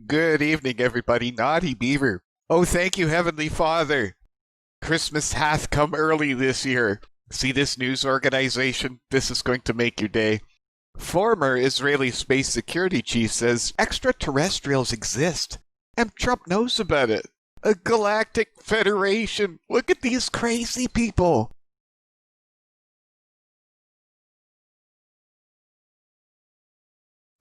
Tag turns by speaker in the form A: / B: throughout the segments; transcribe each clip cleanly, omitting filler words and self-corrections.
A: Good evening, everybody. Naughty Beaver. Oh, thank you, Heavenly Father. Christmas hath come early this year. See this news organization? This is going to make your day. Former Israeli space security chief says extraterrestrials exist, and Trump knows about it. A galactic federation. Look at these crazy people.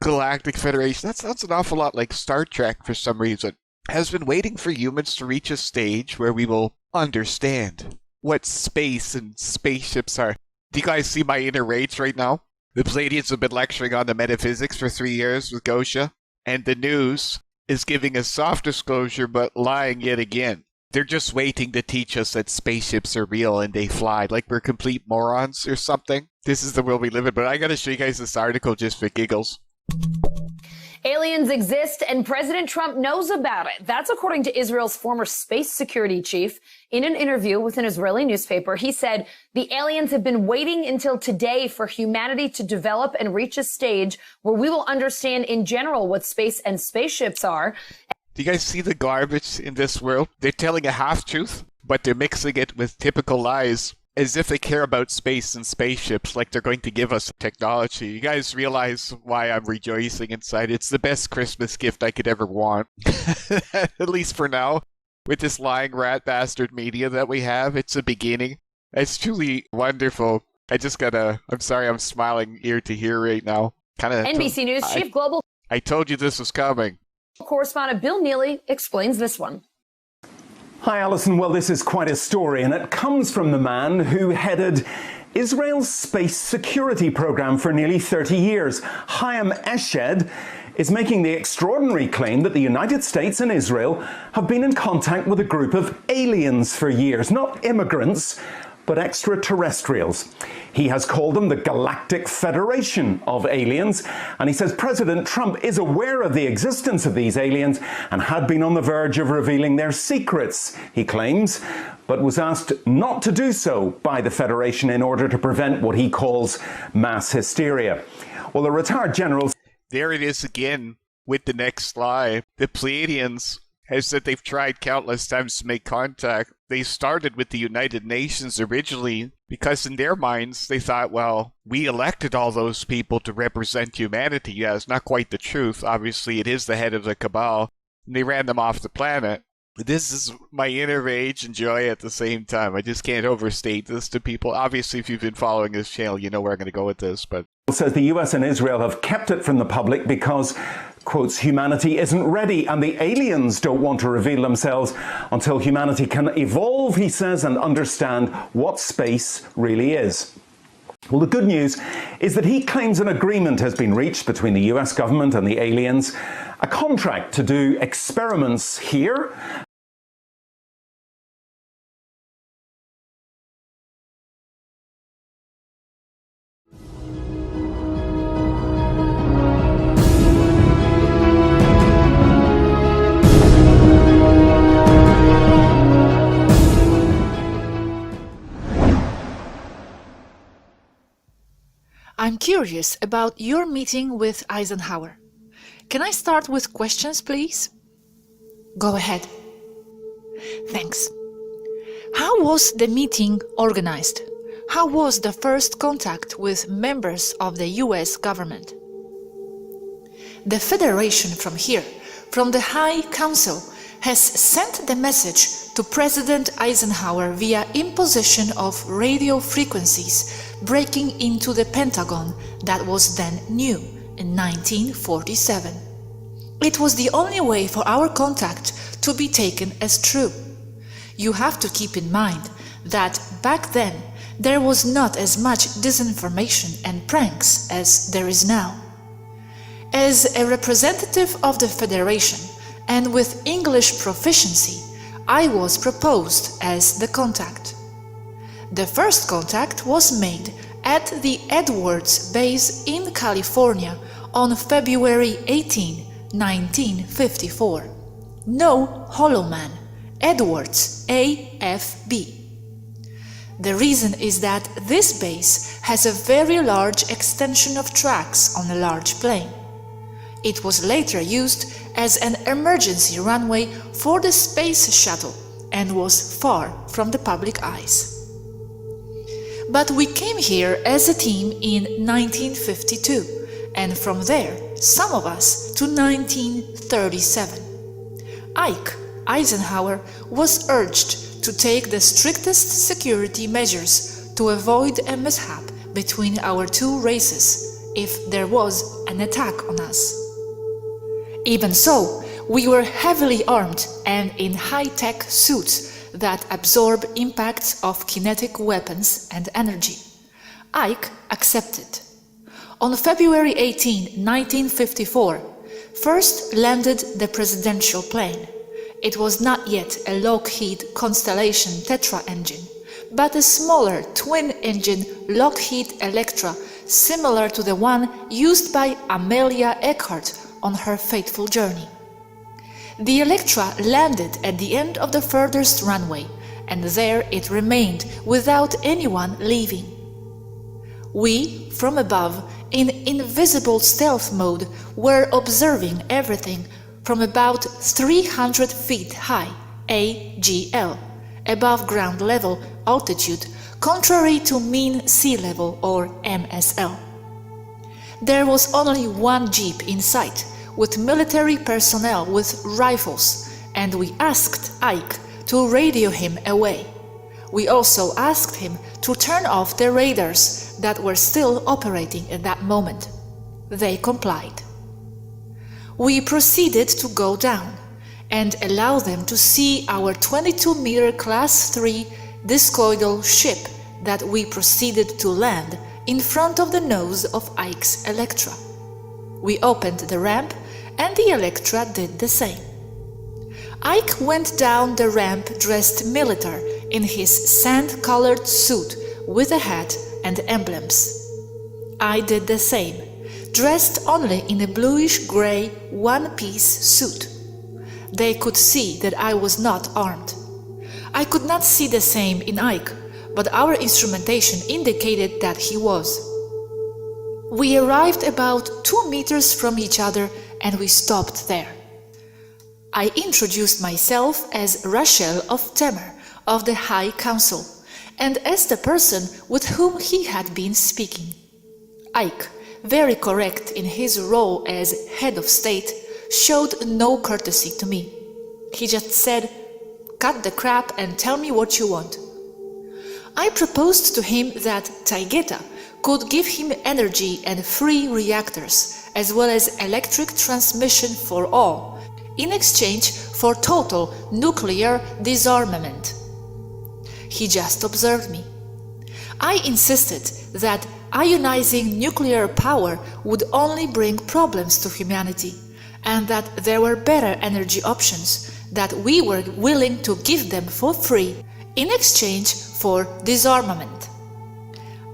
A: Galactic Federation. That sounds an awful lot like Star Trek for some reason. Has been waiting for humans to reach a stage where we will understand what space and spaceships are. Do you guys see my inner rage right now? The Pleiadians have been lecturing on the metaphysics for 3 years with Gosha, and the news is giving a soft disclosure but lying yet again. They're just waiting to teach us that spaceships are real and they fly, like we're complete morons or something. This is the world we live in, but I gotta show you guys this article just for giggles.
B: Aliens exist and President Trump knows about it. That's according to Israel's former space security chief. In an interview with an Israeli newspaper, he said the aliens have been waiting until today for humanity to develop and reach a stage where we will understand in general what space and spaceships are.
A: Do you guys see the garbage in this world? They're telling a half-truth, but they're mixing it with typical lies. As if they care about space and spaceships, like they're going to give us technology. You guys realize why I'm rejoicing inside? It's the best Christmas gift I could ever want. At least for now. With this lying rat bastard media that we have, it's a beginning. It's truly wonderful. I'm sorry I'm smiling ear to ear right now.
B: NBC News Chief Global
A: I told you this was coming.
B: Correspondent Bill Neely explains this one.
C: Hi, Alison. Well, this is quite a story, and it comes from the man who headed Israel's space security program for nearly 30 years. Chaim Eshed is making the extraordinary claim that the United States and Israel have been in contact with a group of aliens for years, not immigrants, but extraterrestrials. He has called them the Galactic Federation of Aliens, and he says President Trump is aware of the existence of these aliens and had been on the verge of revealing their secrets, he claims, but was asked not to do so by the Federation in order to prevent what he calls mass hysteria. Well, the retired general...
A: There it is again with the next lie. The Pleiadians has said they've tried countless times to make contact. They started with the United Nations originally because in their minds they thought, well, we elected all those people to represent humanity. Yeah, it's not quite the truth. Obviously, it is the head of the cabal, and they ran them off the planet. This is my inner rage and joy at the same time. I just can't overstate this to people. Obviously, if you've been following this channel, you know where I'm going to go with this, but...
C: says the US and Israel have kept it from the public because, quotes, humanity isn't ready and the aliens don't want to reveal themselves until humanity can evolve, he says, and understand what space really is. Well, the good news is that he claims an agreement has been reached between the US government and the aliens, a contract to do experiments here.
D: I'm curious about your meeting with Eisenhower. Can I start with questions, please? Go ahead. Thanks. How was the meeting organized? How was the first contact with members of the US government? The Federation from here, from the High Council, has sent the message to President Eisenhower via imposition of radio frequencies breaking into the Pentagon that was then new in 1947. It was the only way for our contact to be taken as true. You have to keep in mind that back then there was not as much disinformation and pranks as there is now. As a representative of the Federation and with English proficiency, I was proposed as the contact. The first contact was made at the Edwards base in California on February 18, 1954. No Hollow Man, Edwards AFB. The reason is that this base has a very large extension of tracks on a large plane. It was later used as an emergency runway for the space shuttle and was far from the public eyes. But we came here as a team in 1952, and from there, some of us, to 1937. Ike Eisenhower was urged to take the strictest security measures to avoid a mishap between our two races if there was an attack on us. Even so, we were heavily armed and in high-tech suits that absorb impacts of kinetic weapons and energy. Ike accepted. On February 18, 1954, first landed the presidential plane. It was not yet a Lockheed Constellation Tetra engine, but a smaller twin-engine Lockheed Electra similar to the one used by Amelia Earhart on her fateful journey. The Electra landed at the end of the furthest runway, and there it remained without anyone leaving. We, from above, in invisible stealth mode, were observing everything from about 300 feet high, AGL, above ground level altitude, contrary to mean sea level or MSL. There was only one jeep in sight, with military personnel with rifles, and we asked Ike to radio him away. We also asked him to turn off the radars that were still operating at that moment. They complied. We proceeded to go down and allow them to see our 22-meter Class 3 discoidal ship that we proceeded to land in front of the nose of Ike's Electra. We opened the ramp and the Electra did the same. Ike went down the ramp dressed military in his sand-colored suit with a hat and emblems. I did the same, dressed only in a bluish-gray one-piece suit. They could see that I was not armed. I could not see the same in Ike, but our instrumentation indicated that he was. We arrived about 2 meters from each other and we stopped there. I introduced myself as Rachel of Temer of the High Council and as the person with whom he had been speaking. Ike, very correct in his role as head of state, showed no courtesy to me. He just said, "Cut the crap and tell me what you want." I proposed to him that Taygeta could give him energy and free reactors, as well as electric transmission for all, in exchange for total nuclear disarmament. He just observed me. I insisted that ionizing nuclear power would only bring problems to humanity, and that there were better energy options that we were willing to give them for free in exchange for disarmament.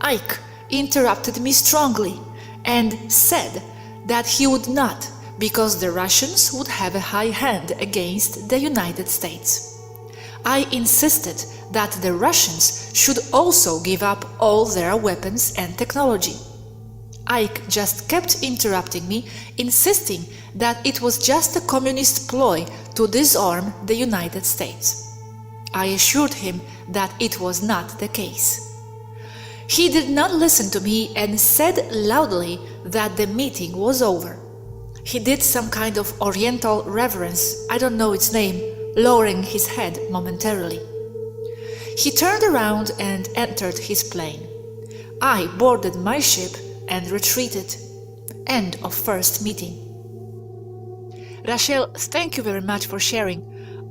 D: Ike interrupted me strongly and said that he would not, because the Russians would have a high hand against the United States. I insisted that the Russians should also give up all their weapons and technology. Ike just kept interrupting me, insisting that it was just a communist ploy to disarm the United States. I assured him that it was not the case. He did not listen to me and said loudly that the meeting was over. He did some kind of oriental reverence, I don't know its name, lowering his head momentarily. He turned around and entered his plane. I boarded my ship and retreated. End of first meeting. Rachel, thank you very much for sharing.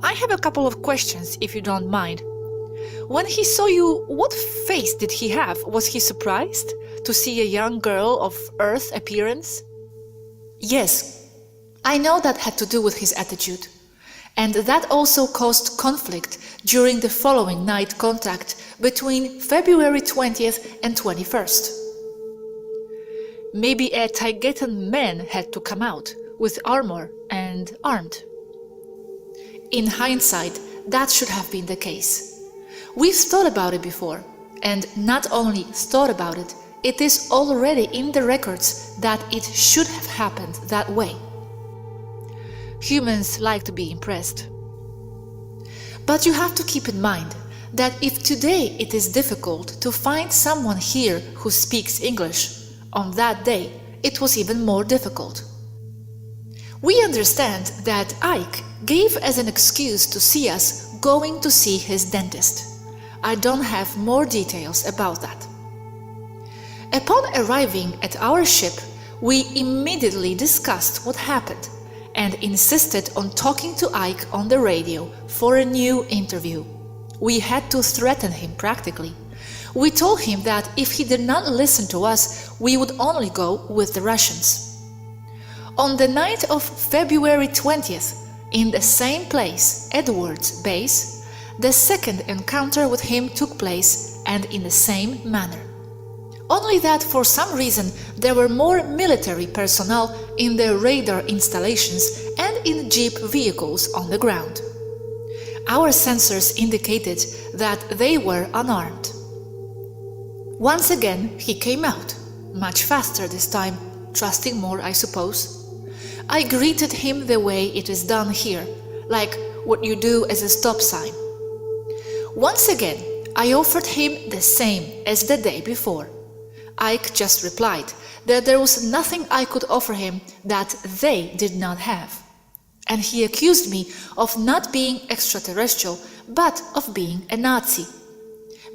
D: I have a couple of questions, if you don't mind. When he saw you, what face did he have? Was he surprised to see a young girl of Earth appearance? Yes, I know that had to do with his attitude. And that also caused conflict during the following night contact between February 20th and 21st. Maybe a Taygetean man had to come out with armor and armed. In hindsight, that should have been the case. We've thought about it before, and not only thought about it, it is already in the records that it should have happened that way. Humans like to be impressed. But you have to keep in mind that if today it is difficult to find someone here who speaks English, on that day it was even more difficult. We understand that Ike gave as an excuse to see us going to see his dentist. I don't have more details about that. Upon arriving at our ship, we immediately discussed what happened and insisted on talking to Ike on the radio for a new interview. We had to threaten him practically. We told him that if he did not listen to us, we would only go with the Russians. On the night of February 20th, in the same place, Edwards Base, the second encounter with him took place, and in the same manner. Only that for some reason there were more military personnel in the radar installations and in jeep vehicles on the ground. Our sensors indicated that they were unarmed. Once again he came out, much faster this time, trusting more, I suppose. I greeted him the way it is done here, like what you do as a stop sign. Once again, I offered him the same as the day before. Ike just replied that there was nothing I could offer him that they did not have. And he accused me of not being extraterrestrial, but of being a Nazi,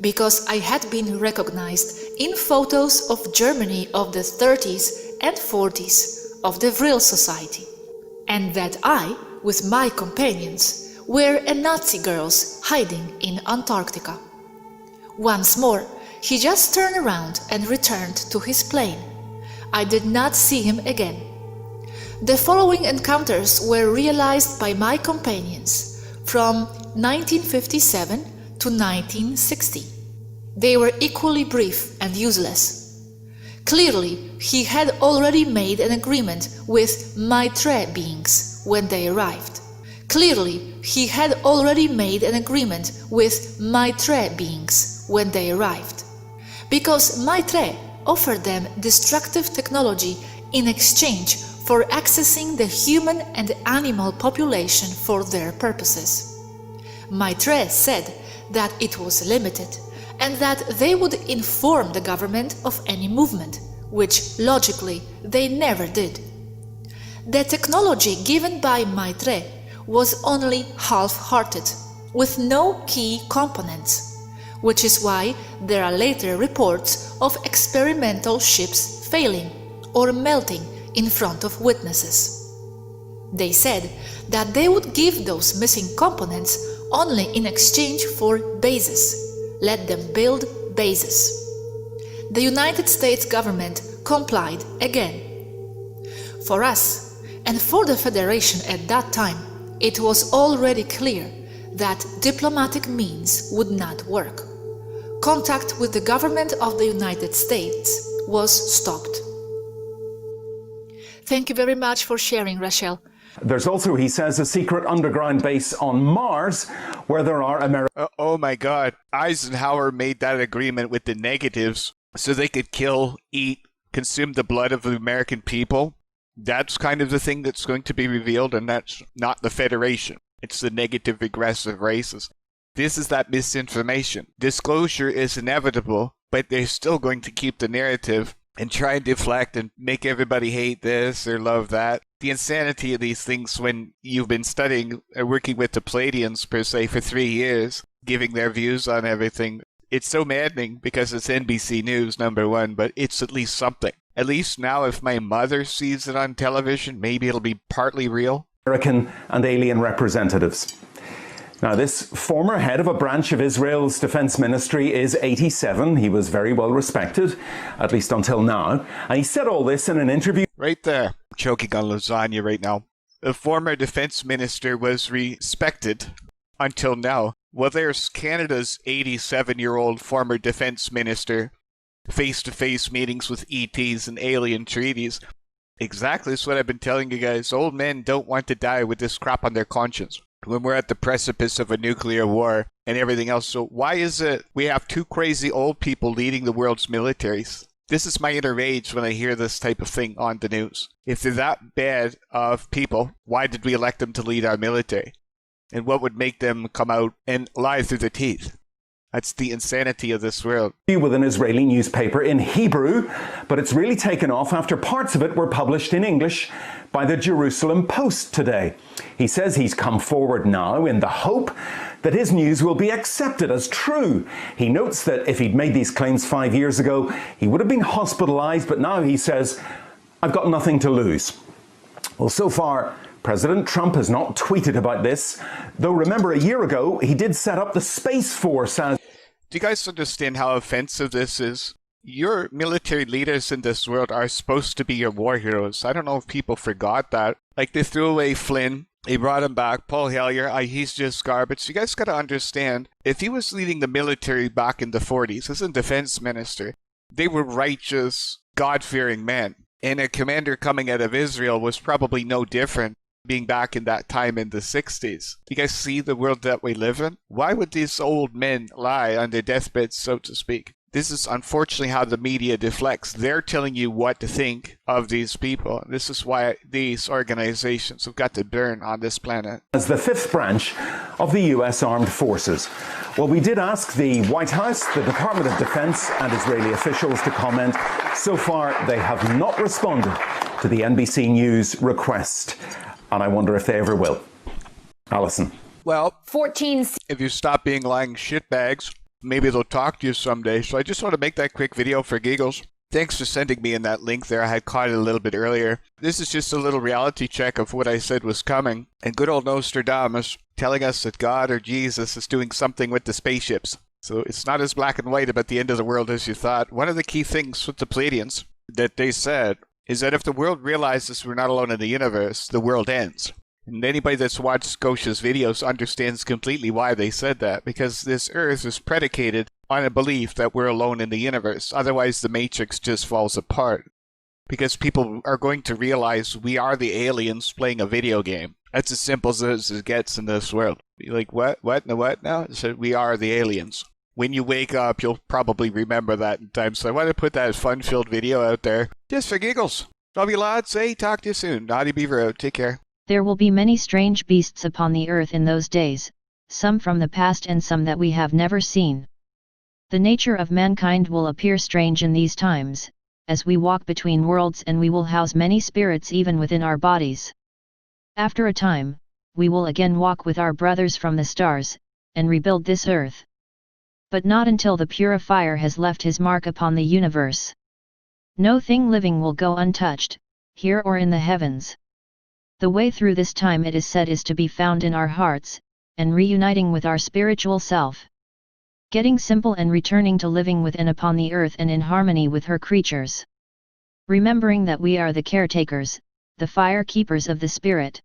D: because I had been recognized in photos of Germany of the 30s and 40s of the Vril Society, and that I, with my companions, were a Nazi girls hiding in Antarctica. Once more, he just turned around and returned to his plane. I did not see him again. The following encounters were realized by my companions from 1957 to 1960. They were equally brief and useless. Clearly, he had already made an agreement with Maitre beings when they arrived. Clearly, he had already made an agreement with Maitre beings when they arrived, because Maitre offered them destructive technology in exchange for accessing the human and animal population for their purposes. Maitre said that it was limited, and that they would inform the government of any movement, which logically they never did. The technology given by Maitre was only half-hearted, with no key components, which is why there are later reports of experimental ships failing or melting in front of witnesses. They said that they would give those missing components only in exchange for bases. Let them build bases. The United States government complied again. For us, and for the Federation at that time, it was already clear that diplomatic means would not work. Contact with the government of the United States was stopped. Thank you very much for sharing, Rachel.
C: There's also, he says, a secret underground base on Mars where there are American...
A: Oh my god. Eisenhower made that agreement with the negatives so they could kill, eat, consume the blood of the American people. That's kind of the thing that's going to be revealed, and that's not the Federation. It's the negative regressive races. This is that misinformation. Disclosure is inevitable, but they're still going to keep the narrative and try and deflect and make everybody hate this or love that. The insanity of these things when you've been studying or working with the Pleiadians, per se, for 3 years, giving their views on everything. It's so maddening because it's NBC News, number one, but it's at least something. At least now if my mother sees it on television, maybe it'll be partly real.
C: American and alien representatives. Now, this former head of a branch of Israel's defense ministry is 87. He was very well respected, at least until now. And he said all this in an interview.
A: Right there. I'm choking on lasagna right now. The former defense minister was respected until now. Well, there's Canada's 87-year-old former defense minister, face-to-face meetings with ETs and alien treaties. Exactly, that's what I've been telling you guys. Old men don't want to die with this crap on their conscience when we're at the precipice of a nuclear war and everything else. So why is it we have two crazy old people leading the world's militaries? This is my inner rage when I hear this type of thing on the news. If they're that bad of people, why did we elect them to lead our military? And what would make them come out and lie through their teeth? That's the insanity of this world.
C: With an Israeli newspaper in Hebrew, but it's really taken off after parts of it were published in English by the Jerusalem Post today. He says he's come forward now in the hope that his news will be accepted as true. He notes that if he'd made these claims 5 years ago, he would have been hospitalized, but now he says, I've got nothing to lose. Well, so far, President Trump has not tweeted about this, though remember a year ago, he did set up the Space Force as...
A: Do you guys understand how offensive this is? Your military leaders in this world are supposed to be your war heroes. I don't know if people forgot that. Like, they threw away Flynn, they brought him back, Paul Hellyer, he's just garbage. You guys gotta understand, if he was leading the military back in the 40s as a defense minister, they were righteous, God-fearing men. And a commander coming out of Israel was probably no different, being back in that time in the 60s. You guys see the world that we live in? Why would these old men lie on their deathbeds, so to speak? This is unfortunately how the media deflects. They're telling you what to think of these people. This is why these organizations have got to burn on this planet.
C: As the fifth branch of the US Armed Forces. Well, we did ask the White House, the Department of Defense, and Israeli officials to comment. So far, they have not responded to the NBC News request. And I wonder if they ever will. Alison.
A: Well,
B: 14.
A: If you stop being lying shitbags, maybe they'll talk to you someday. So I just want to make that quick video for giggles. Thanks for sending me in that link there. I had caught it a little bit earlier. This is just a little reality check of what I said was coming. And good old Nostradamus telling us that God or Jesus is doing something with the spaceships. So it's not as black and white about the end of the world as you thought. One of the key things with the Pleiadians that they said is that if the world realizes we're not alone in the universe, the world ends. And anybody that's watched Scotia's videos understands completely why they said that, because this Earth is predicated on a belief that we're alone in the universe. Otherwise, the Matrix just falls apart. Because people are going to realize we are the aliens playing a video game. That's as simple as it gets in this world. You're like, what? What? No, what now? It said, we are the aliens. When you wake up, you'll probably remember that in time. So I want to put that fun-filled video out there, just for giggles. Love you lads. Hey, talk to you soon. Naughty Beaver out. Take care.
E: There will be many strange beasts upon the earth in those days, some from the past and some that we have never seen. The nature of mankind will appear strange in these times, as we walk between worlds, and we will house many spirits even within our bodies. After a time, we will again walk with our brothers from the stars, and rebuild this earth. But not until the purifier has left his mark upon the universe. No thing living will go untouched, here or in the heavens. The way through this time, it is said, is to be found in our hearts, and reuniting with our spiritual self. Getting simple and returning to living within upon the earth and in harmony with her creatures. Remembering that we are the caretakers, the fire keepers of the spirit.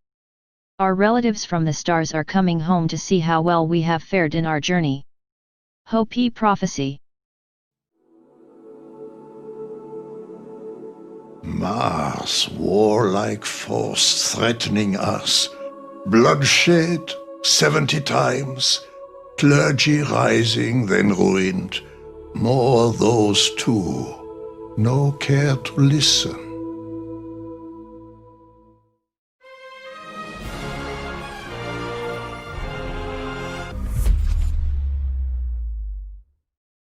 E: Our relatives from the stars are coming home to see how well we have fared in our journey. Hope prophecy.
F: Mars, warlike force threatening us. Bloodshed 70 times. Clergy rising, then ruined. More those too. No care to listen.